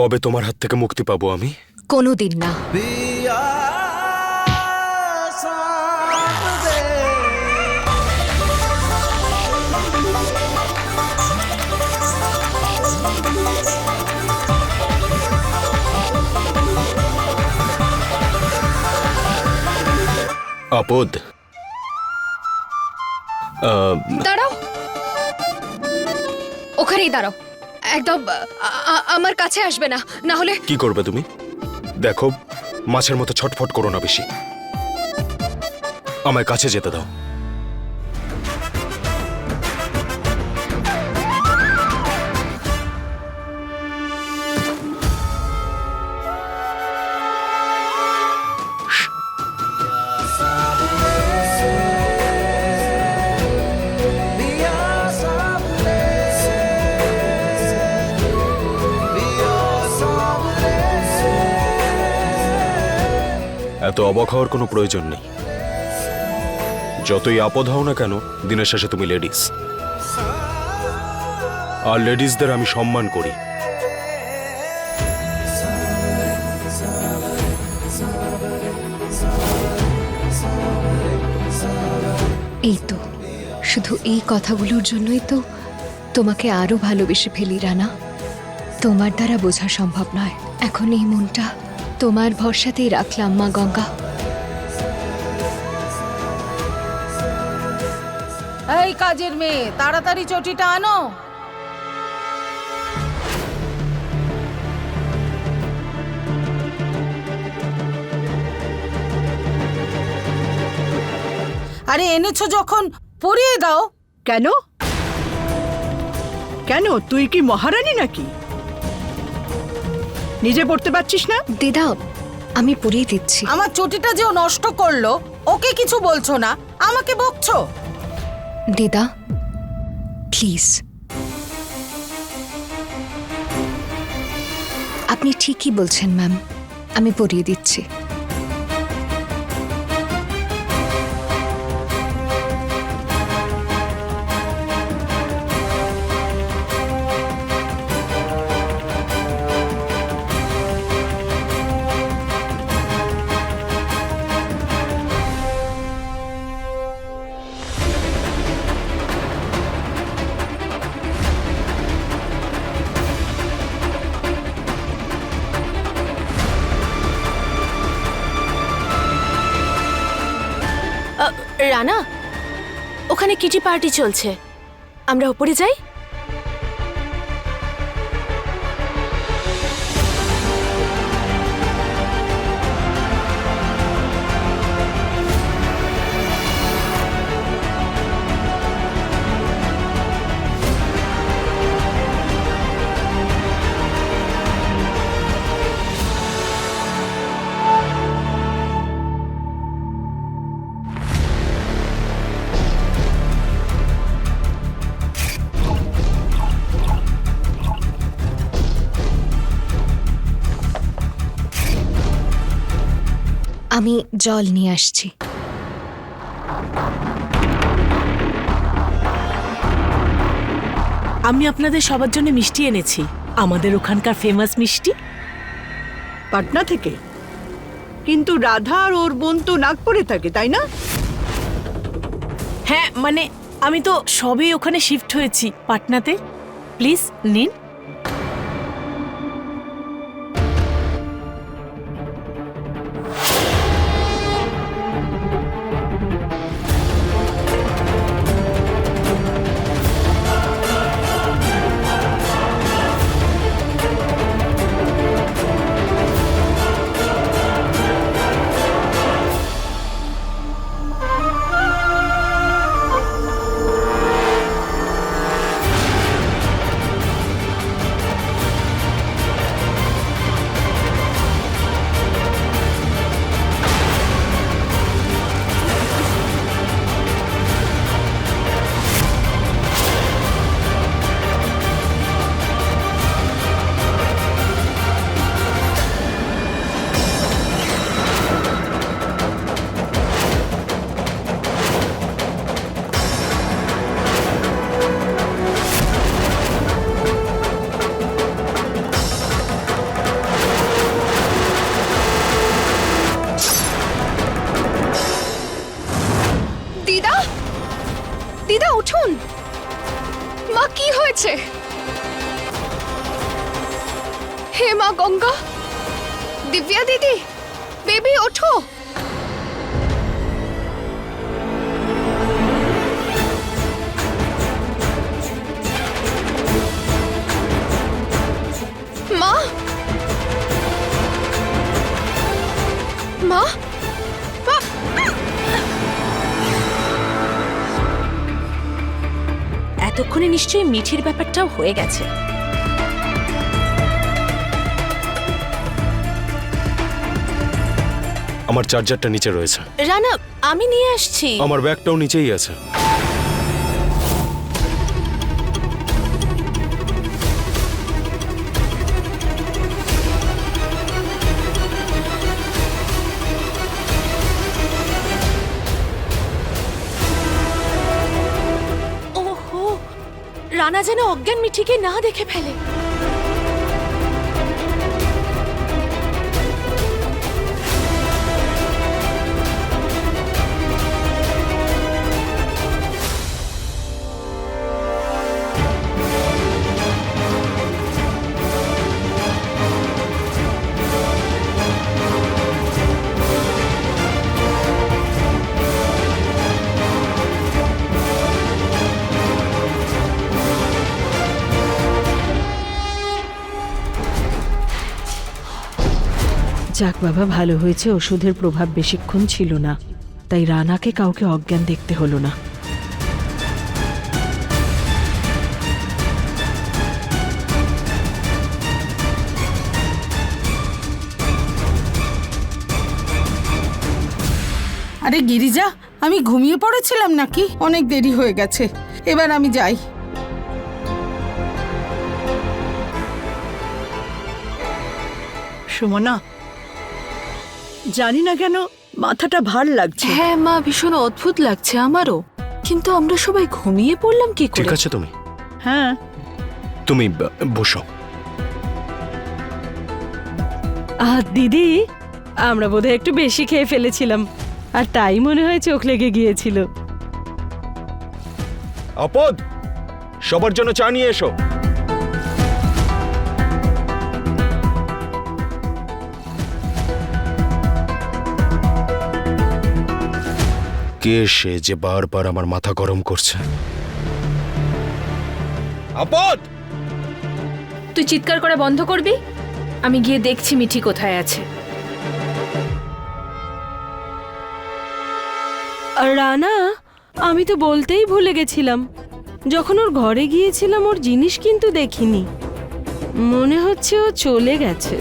কবে তোমার হাত থেকে মুক্তি পাবো আমি? কোনোদিন না। আপদ, দাঁড়াও, ওখানেই দাঁড়াও। একদম আমার কাছে আসবে না, না হলে। কি করবে তুমি? দেখো, মাছের মতো ছটফট করো না বেশি। আমায় কাছে যেতে দাও। এত অবাক হওয়ার কোনো প্রয়োজন নেই। যতই আপদ হও না কেন, দিনের শেষে তুমি লেডিস, আর লেডিসদের আমি সম্মান করি। এই তো, শুধু এই কথাগুলোর জন্যই তো তোমাকে আরো ভালোবেসে ফেলি রানা। তোমার দ্বারা বোঝা সম্ভব নয়। এখন এই মনটা তোমার ভরসাতেই রাখলাম মা গঙ্গা। এই কাজের মেয়ে, তাড়াতাড়ি চটিটা আনো। আরে এনেছো যখন পরিয়ে দাও। কেন কেন তুই কি মহারানী নাকি? নিজে পড়তে পারছিস না? দিদা, আমি পরিয়ে দিচ্ছি। আমার চটিটা যে ও নষ্ট করলো, ওকে কিছু বলছো না, আমাকে বকছো। দিদা প্লিজ। আপনি ঠিকই বলছেন ম্যাম, আমি পরিয়ে দিচ্ছি। রানা, ওখানে কিটি পার্টি চলছে, আমরা উপরে যাই। আমি জল নিয়ে আসছি। আমি আপনাদের সবার জন্য মিষ্টি এনেছি, আমাদের ওখানকার ফেমাস মিষ্টি। পাটনা থেকে? কিন্তু রাধা আর ওর বোন তো নাগপুরে থাকে, তাই না? হ্যাঁ, মানে আমি তো সবে ওখানে শিফট হয়েছি পাটনাতে। প্লিজ নিন। এতক্ষণে নিশ্চয়ই মিঠির ব্যাপারটাও হয়ে গেছে। আমার চার্জারটা নিচে রয়েছে। রানা, আমি নিয়ে আসছি। আমার ব্যাগটাও নিচেই আছে। ওহো, রানা যেন অজ্ঞান মিঠিকে না দেখে ফেলে। যাক বাবা, ভালো হয়েছে ওষুধের প্রভাব বেশিক্ষণ ছিল না, তাই রানাকে কাউকে অজ্ঞান দেখতে হলো না। আরে গিরিজা, আমি ঘুমিয়ে পড়েছিলাম নাকি? অনেক দেরি হয়ে গেছে, এবার আমি যাই। সুমনা, জানি না কেন মাথাটা ভার লাগছে। হ্যাঁ মা, ভীষণ অদ্ভুত লাগছে আমারও। কিন্তু আমরা সবাই ঘুমিয়ে পড়লাম কি ঠিক করে? আছে, হ্যাঁ, তুমি বসো। দিদি, আমরা বোধহয় একটু বেশি খেয়ে ফেলেছিলাম, আর তাই মনে হয় চোখ লেগে গিয়েছিল। আপদ, সবার জন্য চা নিয়ে এসো। কে সে যে বারবার আমার মাথা গরম করছে? আপদ! তুই চিৎকার করা বন্ধ করবি? আমি গিয়ে দেখছি মিঠি কোথায় আছে। আর রানা, আমি তো বলতেই ভুলে গেছিলাম, যখন ওর ঘরে গিয়েছিলাম ওর জিনিস কিন্তু দেখিনি। মনে হচ্ছে ও চলে গেছে।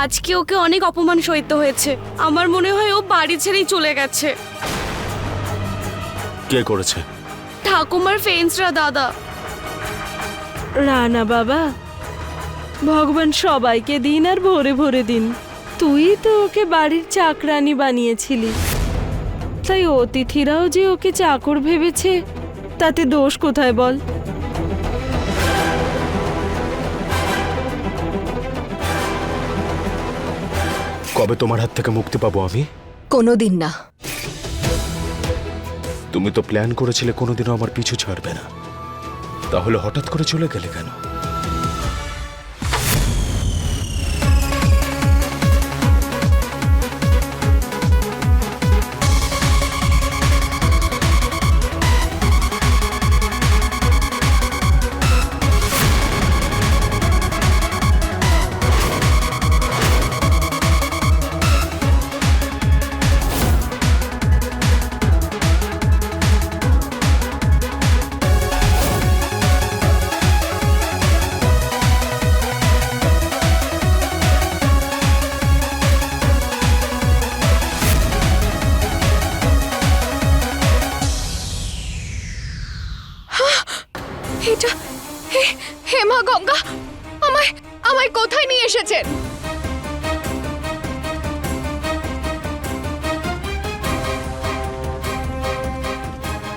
আজকে ওকে অনেক অপমান সইতে হয়েছে। আমার মনে হয় ও বাড়ি ছেড়েই চলে গেছে। কে করেছে? ঠাকুমার ফ্রেন্ডসরা দাদা। রানা বাবা, ভগবান সবাইকে দিন আর ভরে ভরে দিন। তুই তো ওকে বাড়ির চাকরানি বানিয়েছিলি, তাই অতিথিরাও যে ওকে চাকর ভেবেছে, তাতে দোষ কোথায় বল? কবে তোমার হাত থেকে মুক্তি পাবো আমি? কোনোদিন না। তুমি তো প্ল্যান করেছিলে কোনোদিনও আমার পিছু ছাড়বে না, তাহলে হঠাৎ করে চলে গেলে কেন? এটা হে মা গঙ্গা, আমায় আমায় কোথায় নিয়ে এসেছেন?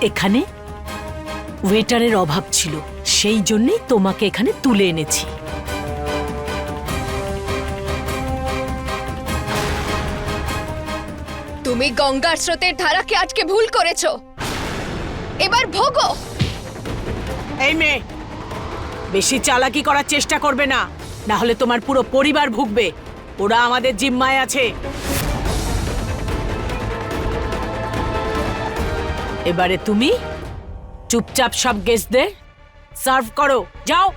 এখানে ওয়েটারের অভাব ছিল, সেই জন্যই তোমাকে এখানে তুলে এনেছি। তুমি গঙ্গার স্রোতের ধারাকে আজকে ভুল করেছো, এবার ভোগো। এই মেয়ে, বেশি চালাকি করার চেষ্টা করবে না, না হলে তোমার পুরো পরিবার ভুগবে। ওরা আমাদের জিম্মায় আছে। এবারে তুমি চুপচাপ সব গেস্টদের সার্ভ করো, যাও।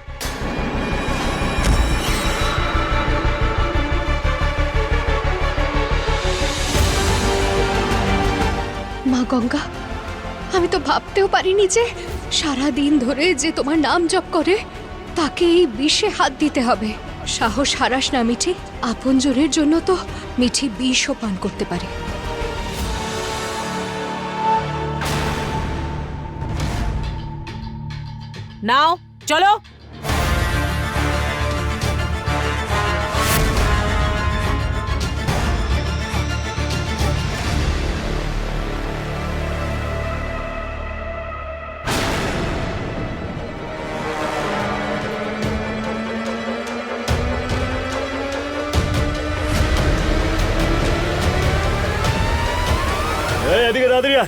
মা গঙ্গা, আমি তো ভাবতেও পারিনি যে সারা দিন ধরে যে তোমার নাম জপ করে তাকে এই বিষে হাত দিতে হবে। সাহস হারাস না মিঠি, আপনজনের জন্য তো মিঠি বিষও পান করতে পারে। নাও চলো। এদিকে দাদুরিয়া।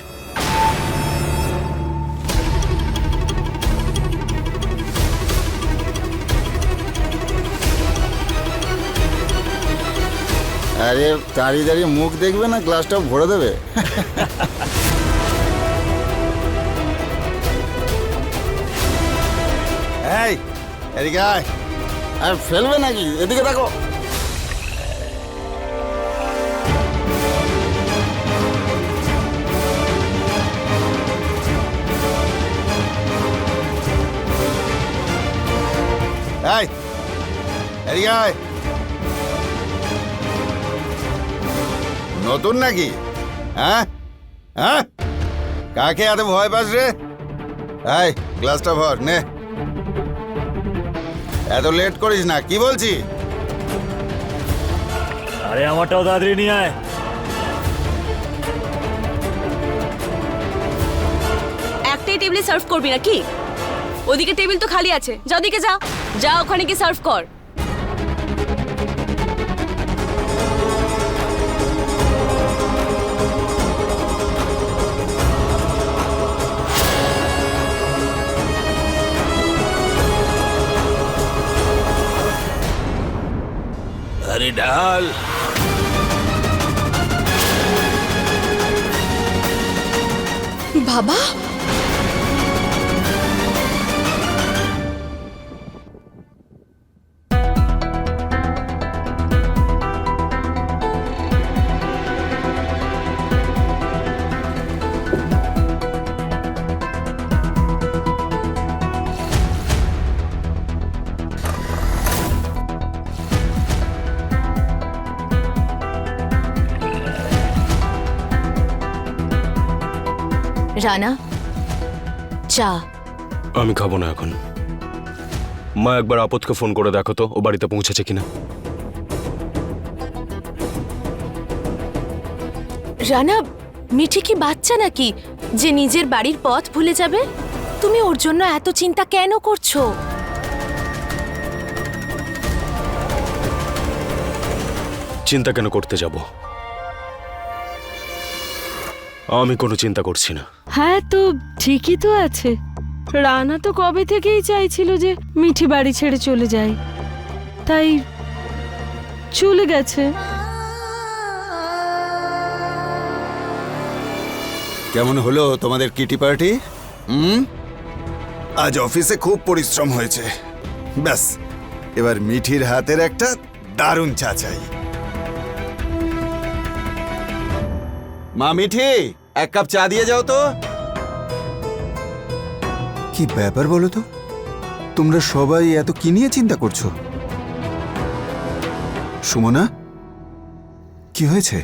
আরে দাঁড়িয়ে দাঁড়িয়ে মুখ দেখবে না, গ্লাসটা ভরে দেবে। এই এদিকে আয়। আর ফেলবে নাকি? এদিকে দেখো। এই এদিকে আয়। নতুন নাকি? হ্যাঁ হ্যাঁ, কাকে এত ভয় পাস রে? এই গ্লাসটা ভর নে। এত লেট করিস না, কি বলছি? আরে আমারটাও তাড়াতাড়ি নিয়ে আয়। একটাই টেবিলে সার্ভ করবি নাকি? ওদিকে টেবিল তো খালি আছে, যা ওদিকে যা, যা ওখানে গিয়ে সার্ভ কর। আরে ডাল। বাবা, রানা, চা। আমি খাবো না এখন। মা একবার আপদকে ফোন করে দেখো তো ও বাড়িতে পৌঁছেছে কিনা। রানা, মিঠি কি বাচ্চা নাকি যে নিজের বাড়ির পথ ভুলে যাবে? তুমি ওর জন্য এত চিন্তা কেন করছো? চিন্তা কেন করতে যাব? আমি কোনো চিন্তা করছি না। হ্যাঁ তো ঠিকই তো আছে। রানা তো কবে থেকেই চাইছিল যে মিঠি বাড়ি ছেড়ে চলে যায়, তাই চলে গেছে। কেমন হলো তোমাদের কিটি পার্টি? আজ অফিসে খুব পরিশ্রম হয়েছে। ব্যাস, এবার মিঠির হাতের একটা দারুণ চা চাই। মা মিঠি, এক কাপ চা দিয়ে যাও তো। কি ব্যাপার বলো তো, তোমরা সবাই এত কি নিয়ে চিন্তা করছো? সুমনা, কি হয়েছে?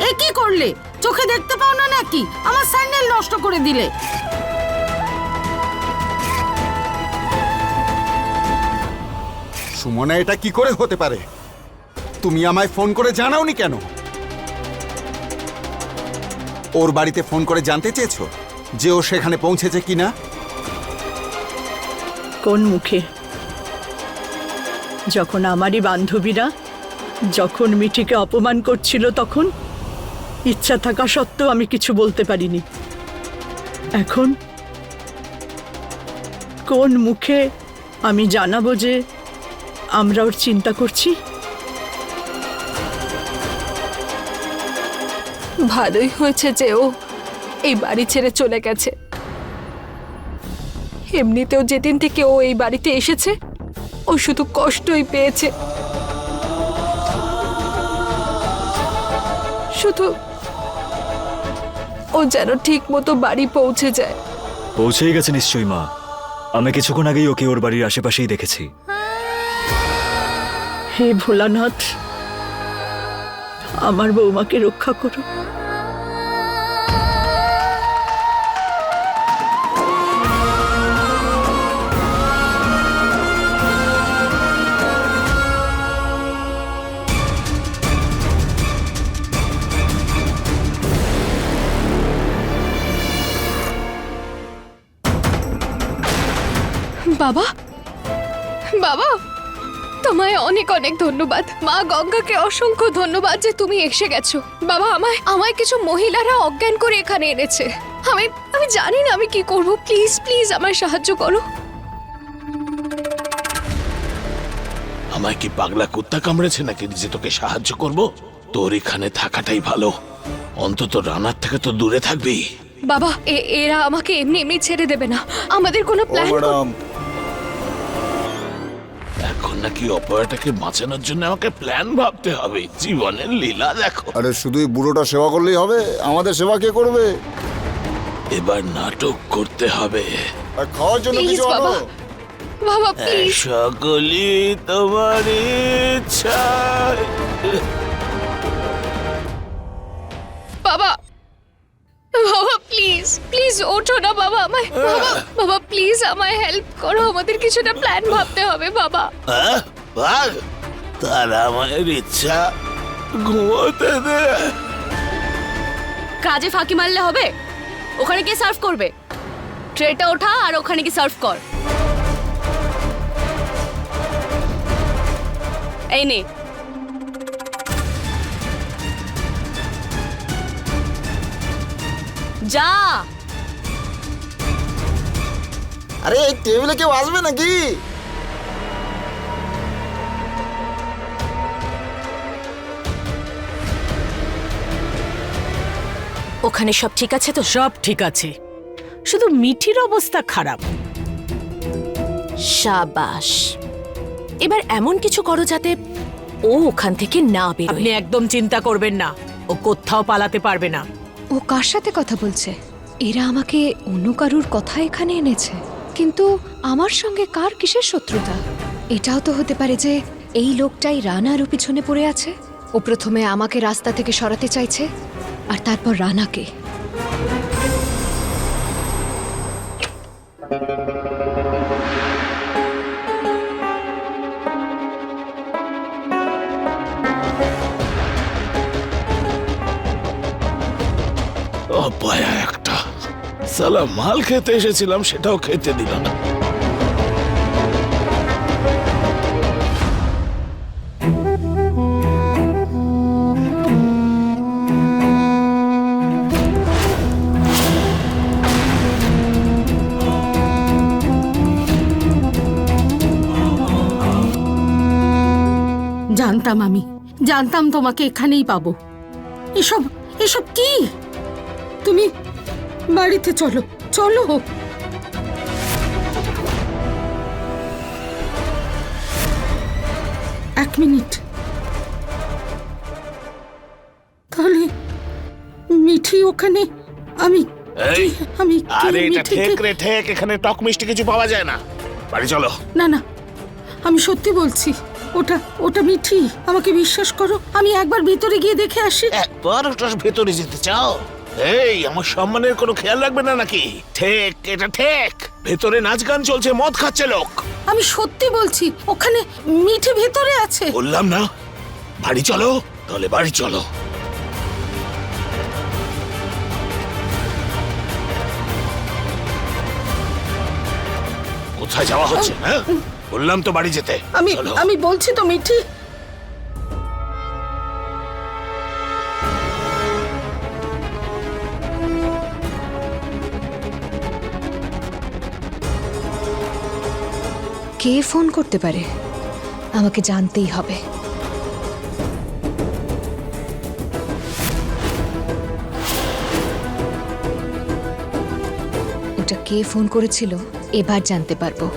এ কি করলে? চোখে দেখতে পাও না নাকি? আমার স্যান্ডেল নষ্ট করে দিলে। সুমনা, এটা কি করে হতে পারে? তুমি আমায় ফোন করে জানাওনি কেন? ওর বাড়িতে ফোন করে জানতে চেয়েছো যে ও সেখানে পৌঁছেছে কিনা? কোন মুখে? যখন আমারই বান্ধবীরা যখন মিঠিকে অপমান করছিল তখন ইচ্ছা থাকা সত্ত্বেও আমি কিছু বলতে পারিনি। এখন কোন মুখে আমি জানাবো যে আমরা ওর চিন্তা করছি? ভালোই হয়েছে যে ও এই বাড়ি ছেড়ে চলে গেছে। এমনিতেও যেদিন থেকে ও এই বাড়িতে এসেছে ও শুধু কষ্টই পেয়েছে। শুধু ও যেন ঠিক মতো বাড়ি পৌঁছে যায়। পৌঁছেই গেছে নিশ্চয়ই মা। আমি কিছুক্ষণ আগেই ওকে ওর বাড়ির আশেপাশেই দেখেছি। হে ভোলানাথ, আমার বৌমাকে রক্ষা করো। বাবা, বাবা, তোমায় অনেক অনেক ধন্যবাদ। মা গঙ্গাকে অসংখ্য ধন্যবাদ যে তুমি এসে গেছো। বাবা, আমায় কিছু মহিলারা অজ্ঞান করে এখানে এনেছে। আমি জানি না আমি কি করব। প্লিজ প্লিজ আমায় সাহায্য করো। আমায় কি পাগলা কুত্তা কামড়েছে নাকি যে তোকে সাহায্য করব? তোর এখানে থাকাটাই ভালো, অন্তত রানার থেকে তো দূরে থাকবি। বাবা, এরা আমাকে এমনি এমনি ছেড়ে দেবে না। আমাদের কোনো প্ল্যান। ম্যাডাম, এখন নাকি অপয়াটাকে বাঁচানোর জন্য আমাকে প্ল্যান ভাবতে হবে। জীবনের লীলা দেখো। আরে শুধুই বুড়োটা সেবা করলেই হবে? আমাদের সেবা কে করবে? এবার নাটক করতে হবে। আর খাওয়ার জন্য প্লিজ কিছু বাবা, আনো। বাবা প্লিজ। সকলি তোমার ইচ্ছা। বাবা, বাবা প্লিজ প্লিজ ওঠো না বাবা। আমায় বাবা, বাবা প্লিজ আমায় হেল্প করো। আমাদের কিছুটা প্ল্যান ভাবতে হবে বাবা। ভাগ, তারা মায়ের ইচ্ছা, ঘুমোতে দে। কাজে ফাঁকি মারলে হবে? ওখানে গিয়ে সার্ভ করবে। ট্রেটা ওঠা আর ওখানে গিয়ে সার্ভ কর। এই নে। যা। আরে এই টেবিলে কেউ আসবে নাকি? ওখানে সব ঠিক আছে তো? সব ঠিক আছে, শুধু মিঠির অবস্থা খারাপ। সাবাস। এবার এমন কিছু করো যাতে ও ওখান থেকে না আপনি বেরোয়। একদম চিন্তা করবেন না, ও কোথাও পালাতে পারবে না। ও কার সাথে কথা বলছে? এরা আমাকে অন্য কারুর কথা এখানে এনেছে, কিন্তু আমার সঙ্গে কার কিসের শত্রুতা? এটাও তো হতে পারে যে এই লোকটাই রানার পিছনে পড়ে আছে। ও প্রথমে আমাকে রাস্তা থেকে সরাতে চাইছে, আর তারপর রানাকে। অপয়া একটা, সালা মাল খেতে এসেছিলাম সেটাও খেতে দিল না। আমি জানতাম তোমাকে এখানেই পাবো। এসব এসব কি? তুমি বাড়িতে চলো, চলো। এক মিনিট, তাহলে মিঠি ওখানে? আমি এই, আমি আরে এটা মিঠিকে- ঠেক রে ঠেক, এখানে টক মিষ্টি কিছু পাওয়া যায় না। বাড়ি চলো। না না, আমি সত্যি বলছি, ওটা ওটা মিঠি। আমাকে বিশ্বাস করো, আমি একবার ভিতরে গিয়ে দেখে আসি। একবার ওটার ভেতরে যেতে চাও? এই, আমার সম্মানের কোনো খেয়াল রাখবে না নাকি? ঠেক, এটা ঠেক। ভেতরে নাচ গান চলছে, মদ খাচ্ছে লোক। আমি সত্যি বলছি, ওখানে মিঠি ভেতরে আছে। বললাম না বাড়ি চলো, তাহলে বাড়ি চলো। কোথায় যাওয়া হচ্ছে? হ্যাঁ, বললাম তো বাড়ি যেতে। আমি চলো। আমি বলছি তো মিঠি। কে ফোন করতে পারে? আমাকে জানতেই হবে। ওটা কে ফোন করেছিল এবার জানতে পারবো।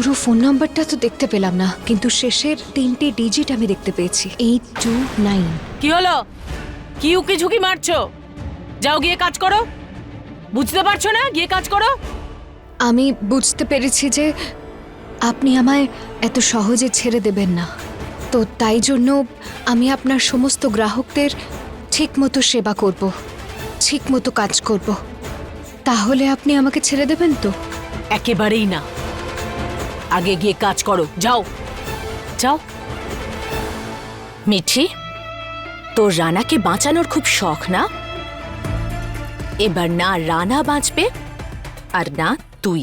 পুরো ফোন নাম্বারটা তো দেখতে পেলাম না, কিন্তু শেষের 3টে ডিজিট আমি দেখতে পেয়েছি, 829। কি হলো? কি উকি ঝুঁকি মারছো? যাও গিয়ে কাজ করো। বুঝতে পারছো না? গিয়ে কাজ করো। আমি বুঝতে পেরেছি যে আপনি আমায় এত সহজে ছেড়ে দেবেন না, তো তাই জন্য আমি আপনার সমস্ত গ্রাহকদের ঠিকমতো সেবা করব, ঠিকমতো কাজ করব। তাহলে আপনি আমাকে ছেড়ে দেবেন তো? একেবারেই না। আগে গিয়ে কাজ করো, যাও যাও। মিঠি, তোর রানাকে বাঁচানোর খুব শখ না? এবার না রানা বাঁচবে আর না তুই।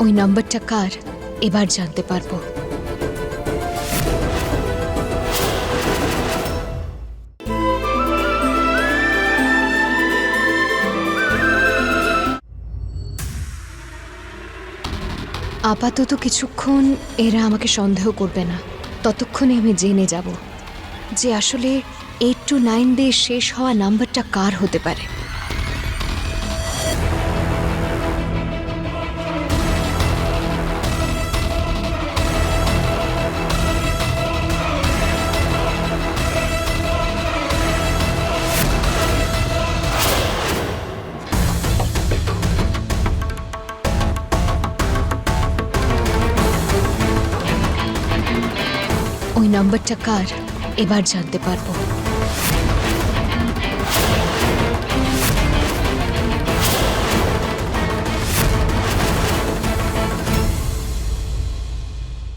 ওই নাম্বারটা কার এবার জানতে পারবো। আপাতত কিছুক্ষণ এরা আমাকে সন্দেহ করবে না, ততক্ষণে আমি জেনে যাব যে আসলে 829 দিয়ে শেষ হওয়া নাম্বারটা কার হতে পারে। ওই নাম্বারটা কার এবার জানতে পারবো।